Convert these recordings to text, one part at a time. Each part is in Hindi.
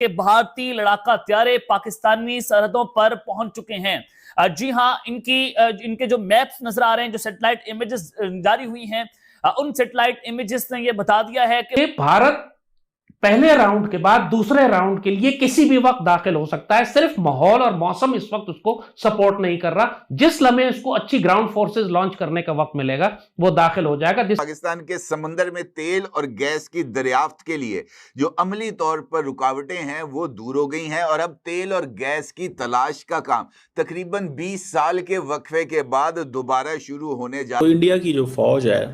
के भारतीय लड़ाका हत्यारे पाकिस्तानी सरहदों पर पहुंच चुके हैं। जी हां, इनके जो मैप्स नजर आ रहे हैं, जो सैटेलाइट इमेजेस जारी हुई हैं, उन सैटेलाइट इमेजेस ने यह बता दिया है कि भारत पहले राउंड के बाद दूसरे राउंड के लिए किसी भी वक्त दाखिल हो सकता है। सिर्फ माहौल और मौसम इस वक्त उसको सपोर्ट नहीं कर रहा। जिस लम्हे उसको अच्छी ग्राउंड फोर्सेस लॉन्च करने का वक्त मिलेगा वो दाखिल हो जाएगा। पाकिस्तान के समंदर में तेल और गैस की दरियाफ्त के लिए जो अमली तौर पर रुकावटें हैं वो दूर हो गई हैं और अब तेल और गैस की तलाश का काम तकरीबन 20 साल के वक्फे के बाद दोबारा शुरू होने जा तो इंडिया की जो फौज है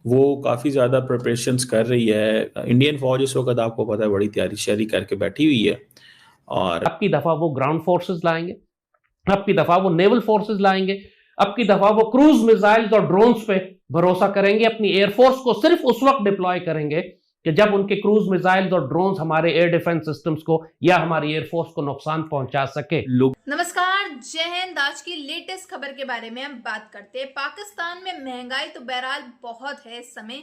वो काफ़ी ज़्यादा प्रिपरेशंस कर रही है। इंडियन फौज इस वक्त आपको पता है बड़ी तैयारी शैरी करके बैठी हुई है और अब की दफा वो ग्राउंड फोर्सेस लाएंगे, अब की दफा वो नेवल फोर्सेस लाएंगे, अब की दफा वो क्रूज मिसाइल्स और ड्रोन्स पे भरोसा करेंगे। अपनी एयरफोर्स को सिर्फ उस वक्त डिप्लॉय करेंगे कि जब उनके क्रूज मिसाइल्स और ड्रोन्स हमारे एयर डिफेंस सिस्टम्स को या हमारी एयरफोर्स को नुकसान पहुंचा सके। नमस्कार, जय हिंद। आज की लेटेस्ट खबर के बारे में हम बात करते हैं। पाकिस्तान में महंगाई तो बहरहाल बहुत है इस समय।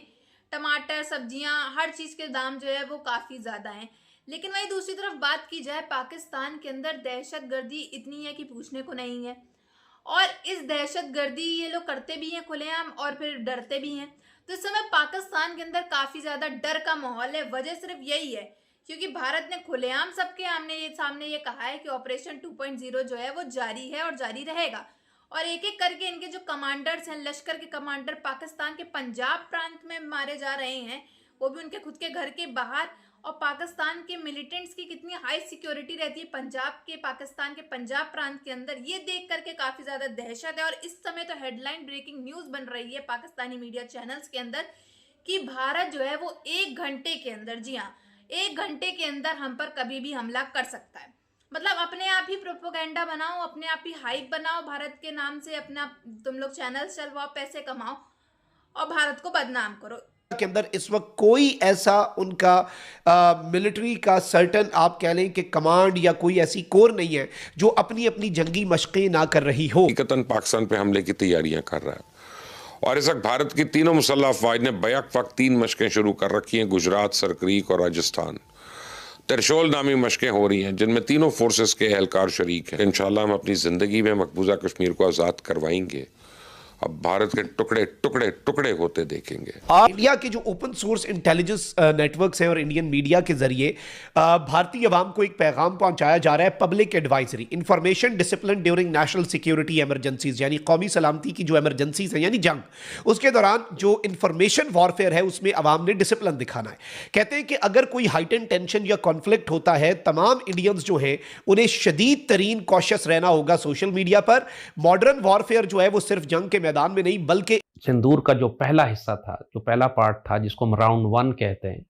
टमाटर, सब्जियां, हर चीज के दाम जो है वो काफी ज्यादा हैं। लेकिन वहीं दूसरी तरफ बात की जाए, पाकिस्तान के अंदर दहशतगर्दी इतनी है कि पूछने को नहीं है। और इस दहशतगर्दी ये लोग करते भी हैं खुलेआम और फिर डरते भी हैं। तो इस समय पाकिस्तान के अंदर काफी ज्यादा डर का माहौल है। वजह सिर्फ यही है क्योंकि भारत ने खुलेआम सबके सामने ये कहा है कि ऑपरेशन 2.0 जो है वो जारी है और जारी रहेगा। और एक एक करके इनके जो कमांडर्स हैं, लश्कर के कमांडर पाकिस्तान के पंजाब प्रांत में मारे जा रहे हैं, वो भी उनके खुद के घर के बाहर। और पाकिस्तान के मिलिटेंट्स की कितनी हाई सिक्योरिटी रहती है पाकिस्तान के पंजाब प्रांत के अंदर, ये देख करके काफी ज्यादा दहशत है। और इस समय तो हेडलाइन ब्रेकिंग न्यूज बन रही है पाकिस्तानी मीडिया चैनल्स के अंदर कि भारत जो है वो 1 घंटे के अंदर, जी हाँ 1 घंटे के अंदर हम पर कभी भी हमला कर सकता है। मतलब अपने आप ही प्रोपोगेंडा बनाओ, अपने आप ही हाइप बनाओ, भारत के नाम से अपना तुम लोग चैनल चलवाओ, पैसे कमाओ और भारत को बदनाम करो। के अंदर इस वक्त कोई ऐसा उनका मिलिट्री का सर्टन आप कह लें कि कमांड या कोई ऐसी कोर नहीं है जो अपनी अपनी जंगी मशक़ें ना कर रही हो। हकीकतन पाकिस्तान पे हमले की तैयारियां कर रहा है और इस वक्त भारत की तीनों मुसल्लह अफवाज ने बैक वक्त 3 मशक़ें शुरू कर रखी हैं। गुजरात, सरक्रीक और राजस्थान त्रिशूल नामी मशक़ें हो रही हैं जिनमें तीनों फोर्सेस के एहलकार शरीक हैं। इंशाल्लाह हम अपनी ज़िंदगी में मकबूजा कश्मीर को आज़ाद करवाएंगे। अब भारत के टुकड़े टुकड़े टुकड़े होते देखेंगे। इंडिया के जो ओपन सोर्स इंटेलिजेंस नेटवर्क्स हैं और इंडियन मीडिया के जरिए भारतीय अवाम को एक पैगाम पहुंचाया जा रहा है। Public advisory, information discipline during national security emergencies, यानी कौमी सलामती की जो इमरजेंसीज हैं यानी जंग, उसके दौरान जो इंफॉर्मेशन वॉरफेयर है उसमें अवाम ने डिसिप्लिन दिखाना है। कहते हैं कि अगर कोई हाइटन टेंशन या कॉन्फ्लिक्ट होता है, तमाम इंडियंस जो हैं उन्हें शदीद तरीन कॉशियस रहना होगा सोशल मीडिया पर। मॉडर्न वॉरफेयर जो है वो सिर्फ जंग के मैदान में नहीं बल्कि सिंदूर का जो पहला हिस्सा था, जो पहला पार्ट था जिसको हम राउंड 1 कहते हैं,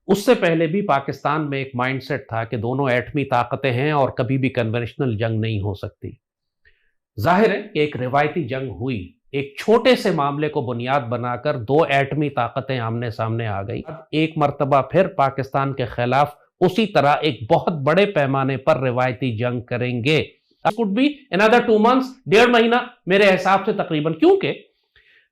उससे पहले भी पाकिस्तान में एक माइंडसेट था कि दोनों एटमी ताकतें हैं और कभी भी कन्वेंशनल जंग नहीं हो सकती। जाहिर है कि एक रिवायती जंग हुई, एक छोटे से मामले को बुनियाद बनाकर 2 एटमी ताकतें आमने सामने आ गई। एक मर्तबा फिर पाकिस्तान के खिलाफ उसी तरह एक बहुत बड़े पैमाने पर रिवायती जंग करेंगे। कुड बी अनदर 2 months, 1.5 महीना मेरे हिसाब से तकरीबन, क्योंकि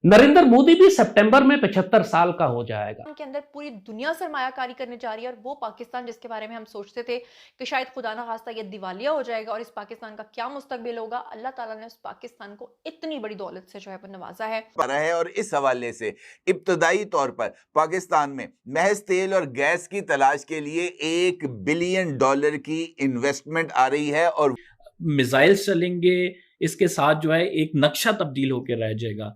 नरेंद्र मोदी भी सितंबर में 75 साल का हो जाएगा। के अंदर पूरी दुनिया सरमायाकारी करने जा रही है और वो पाकिस्तान जिसके बारे में हम सोचते थे कि शायद खुदा ना खास्ता ये दिवालिया हो जाएगा और इस पाकिस्तान का क्या मुस्तकबिल होगा, अल्लाह ताला ने उस पाकिस्तान को इतनी बड़ी दौलत से जो है नवाजा है। और इस हवाले से इब्तदाई तौर पर पाकिस्तान में महज तेल और गैस की तलाश के लिए $1 बिलियन की इन्वेस्टमेंट आ रही है और मिसाइल्स चलेंगे, इसके साथ जो है एक नक्शा तब्दील होकर रह जाएगा।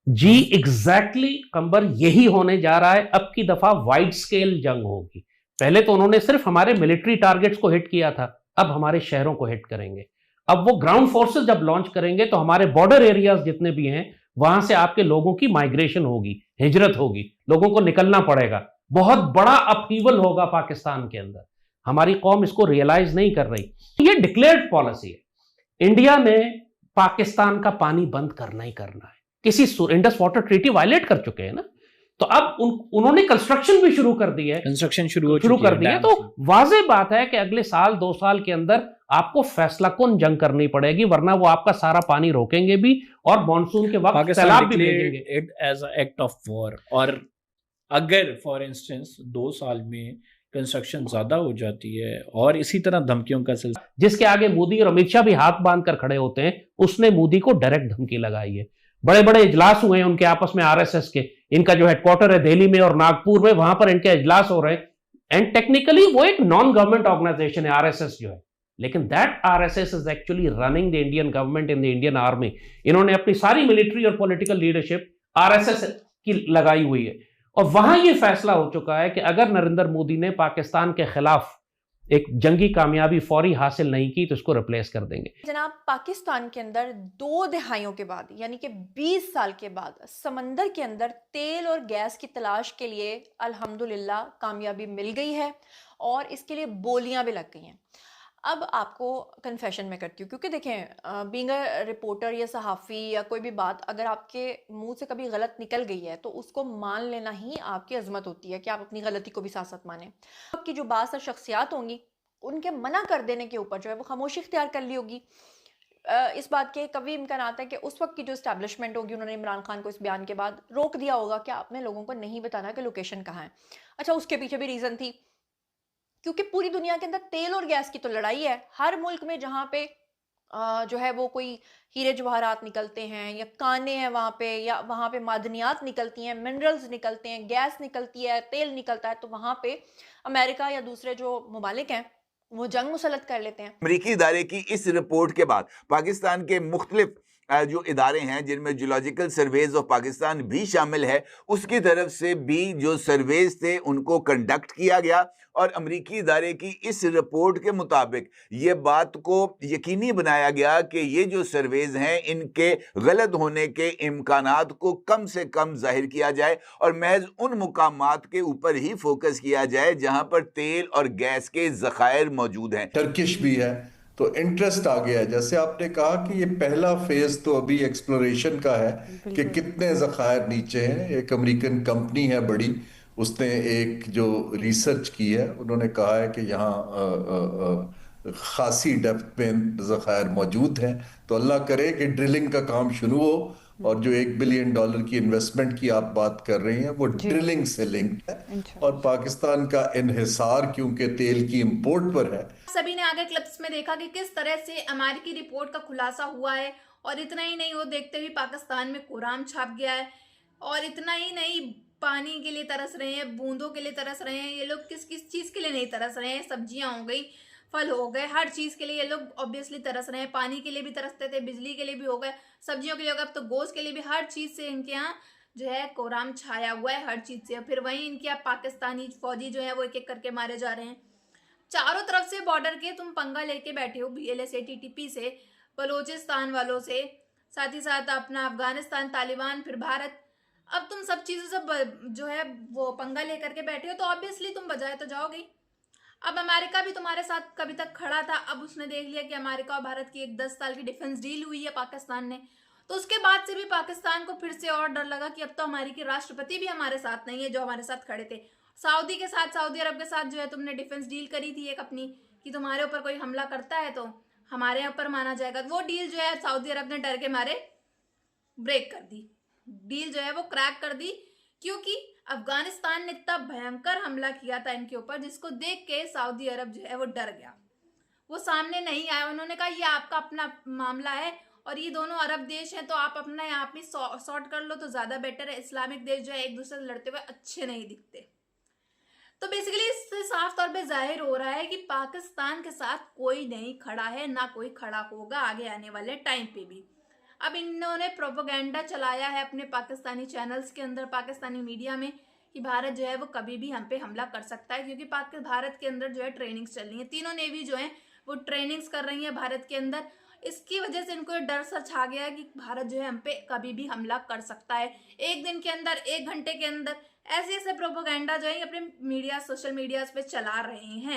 जी एग्जैक्टली कंबर, यही होने जा रहा है। अब की दफा वाइड स्केल जंग होगी। पहले तो उन्होंने सिर्फ हमारे मिलिट्री टारगेट्स को हिट किया था, अब हमारे शहरों को हिट करेंगे। अब वो ग्राउंड फोर्सेस जब लॉन्च करेंगे तो हमारे बॉर्डर एरियाज जितने भी हैं वहां से आपके लोगों की माइग्रेशन होगी, हिजरत होगी, लोगों को निकलना पड़ेगा। बहुत बड़ा अपहीवल होगा पाकिस्तान के अंदर। हमारी कौम इसको रियलाइज नहीं कर रही। ये डिक्लेयर्ड पॉलिसी है। इंडिया ने पाकिस्तान का पानी बंद करना ही करना है। किसी इंडस वाटर ट्रीटी वायलेट कर चुके हैं ना, तो अब उन्होंने कंस्ट्रक्शन भी शुरू कर दी है, कंस्ट्रक्शन शुरू कर दी है। तो वाज़ेह बात है कि अगले साल 2 साल के अंदर आपको फैसला कौन जंग करनी पड़ेगी, वरना वो आपका सारा पानी रोकेंगे भी और मॉनसून के वक्त सैलाब भी भेजेंगे। It as a act of war. और अगर फॉर इंस्टेंस 2 साल में कंस्ट्रक्शन ज़्यादा हो जाती है और इसी तरह धमकियों का सिलसिला। जिसके आगे मोदी और अमित शाह भी हाथ बांध कर खड़े होते हैं, उसने मोदी को डायरेक्ट धमकी लगाई है। बड़े बड़े इजलास हुए हैं उनके आपस में आरएसएस के, इनका जो हेडक्वार्टर है दिल्ली में और नागपुर में, वहां पर इनके इजलास हो रहे हैं। एंड टेक्निकली वो एक नॉन गवर्नमेंट ऑर्गेनाइजेशन है आरएसएस जो है, लेकिन that RSS is actually running the Indian government in the Indian army. इन्होंने अपनी सारी मिलिट्री और पॉलिटिकल लीडरशिप आरएसएस की लगाई हुई है। और वहां यह फैसला हो चुका है कि अगर नरेंद्र मोदी ने पाकिस्तान के खिलाफ एक जंगी कामयाबी फौरी हासिल नहीं की तो इसको रिप्लेस कर देंगे। जनाब, पाकिस्तान के अंदर 2 दहाइयों के बाद यानी कि 20 साल के बाद समंदर के अंदर तेल और गैस की तलाश के लिए अल्हम्दुलिल्लाह कामयाबी मिल गई है और इसके लिए बोलियां भी लग गई हैं। अब आपको कन्फेशन में करती हूँ, क्योंकि देखें, बीइंग अ रिपोर्टर या सहाफ़ी या कोई भी बात अगर आपके मुंह से कभी गलत निकल गई है तो उसको मान लेना ही आपकी अजमत होती है कि आप अपनी गलती को भी साथ साथ माने। आपकी जो बाज़ शख्सियात होंगी उनके मना कर देने के ऊपर जो है वो खामोशी इख्तियार कर ली होगी। इस बात के कभी इम्कान आता है कि उस वक्त की जो इस्टेब्लिशमेंट होगी उन्होंने इमरान खान को इस बयान के बाद रोक दिया होगा कि आपने लोगों को नहीं बताना कि लोकेशन कहाँ है। अच्छा, उसके पीछे भी रीज़न थी क्योंकि पूरी दुनिया के अंदर तेल और गैस की तो लड़ाई है। हर मुल्क में जहाँ पे जो है वो कोई हीरे जवाहरात निकलते हैं या काने हैं वहाँ पे, या वहाँ पे मादनियात निकलती हैं, मिनरल्स निकलते हैं, गैस निकलती है, तेल निकलता है, तो वहाँ पे अमेरिका या दूसरे जो ममालिक हैं वो जंग मुसल्लत कर लेते हैं। अमरीकी इदारे की इस रिपोर्ट के बाद पाकिस्तान के मुख्तलिफ जो इदारे हैं जिनमें जियोलॉजिकल सर्वेज ऑफ पाकिस्तान भी शामिल है, उसकी तरफ से भी जो सर्वेज थे उनको कंडक्ट किया गया और अमरीकी इदारे की इस रिपोर्ट के मुताबिक ये बात को यकीनी बनाया गया कि ये जो सर्वेज हैं इनके गलत होने के इम्कानात को कम से कम जाहिर किया जाए और महज उन मुकामात के ऊपर ही फोकस किया जाए जहां पर तेल और गैस के ज़खायर मौजूद हैं। टर्किश भी है तो इंटरेस्ट आ गया है। जैसे आपने कहा कि ये पहला फेज तो अभी एक्सप्लोरेशन का है कि कितने ज़खायर नीचे हैं। एक अमेरिकन कंपनी है बड़ी, उसने एक जो रिसर्च की है, उन्होंने कहा है कि यहाँ खासी डेप्थ में ज़खायर मौजूद हैं। तो अल्लाह करे कि ड्रिलिंग का काम शुरू हो और जो $1 बिलियन की इन्वेस्टमेंट की आप बात कर रही हैं वो ड्रिलिंग से लिंक्ड है और पाकिस्तान का इन्हिसार क्योंकि तेल की इंपोर्ट पर है। सभी ने आगे क्लिप्स में देखा कि किस तरह से अमेरिकी रिपोर्ट का खुलासा हुआ है और इतना ही नहीं, वो देखते हुए पाकिस्तान में कुरान छाप गया है और इतना ही नहीं, पानी के लिए तरस रहे हैं, बूंदों के लिए तरस रहे हैं। ये लोग किस किस चीज़ के लिए नहीं तरस रहे हैं? सब्जियां हो गई, फल हो गए, हर चीज़ के लिए ये लोग ऑब्वियसली तरस रहे हैं। पानी के लिए भी तरसते थे, बिजली के लिए भी हो गए, सब्जियों के लिए हो गए, अब तो गोश्त के लिए भी, हर चीज़ से इनके यहाँ जो है कोराम छाया हुआ है, हर चीज़ से। फिर वहीं इनके यहाँ पाकिस्तानी फौजी जो है वो एक एक करके मारे जा रहे हैं। चारों तरफ से बॉर्डर के तुम पंगा लेके बैठे हो, BLA से, TTP से, बलोचिस्तान वालों से, साथ ही साथ अपना अफगानिस्तान, तालिबान, फिर भारत। अब तुम सब चीज़ों से जो है वो पंगा लेकर के बैठे हो तो ऑब्वियसली तुम बजाए तो जाओगे। अब अमेरिका भी तुम्हारे साथ कभी तक खड़ा था, अब उसने देख लिया कि अमेरिका और भारत की एक 10 साल की डिफेंस डील हुई है पाकिस्तान ने, तो उसके बाद से भी पाकिस्तान को फिर से और डर लगा कि अब तो अमेरिकी राष्ट्रपति भी हमारे साथ नहीं है जो हमारे साथ खड़े थे। सऊदी के साथ, सऊदी अरब के साथ जो है तुमने डिफेंस डील करी थी एक अपनी, कि तुम्हारे ऊपर कोई हमला करता है तो हमारे ऊपर माना जाएगा। वो डील जो है सऊदी अरब ने डर के मारे ब्रेक कर दी, डील जो है वो क्रैक कर दी, क्योंकि अफगानिस्तान ने इतना भयंकर हमला किया था इनके ऊपर जिसको देख के सऊदी अरब जो है वो डर गया, वो सामने नहीं आया। उन्होंने कहा ये आपका अपना मामला है और ये दोनों अरब देश हैं तो आप अपना यहाँ पे सॉर्ट कर लो तो ज़्यादा बेटर है। इस्लामिक देश जो है एक दूसरे से लड़ते हुए अच्छे नहीं दिखते। तो बेसिकली इससे साफ तौर पे जाहिर हो रहा है कि पाकिस्तान के साथ कोई नहीं खड़ा है, ना कोई खड़ा होगा आगे आने वाले टाइम पे भी। अब इन्होंने प्रोपेगेंडा चलाया है अपने पाकिस्तानी चैनल्स के अंदर, पाकिस्तानी मीडिया में, कि भारत जो है वो कभी भी हम पे हमला कर सकता है, क्योंकि भारत के अंदर जो है ट्रेनिंग्स चल रही है, तीनों नेवी जो है वो ट्रेनिंग्स कर रही है भारत के अंदर। इसकी वजह से इनको डर सा छा गया है कि भारत जो है हम पे कभी भी हमला कर सकता है, एक दिन के अंदर, एक घंटे के अंदर। ऐसे ऐसे प्रोपेगेंडा जो है अपने मीडिया, सोशल मीडिया पे चला रहे हैं।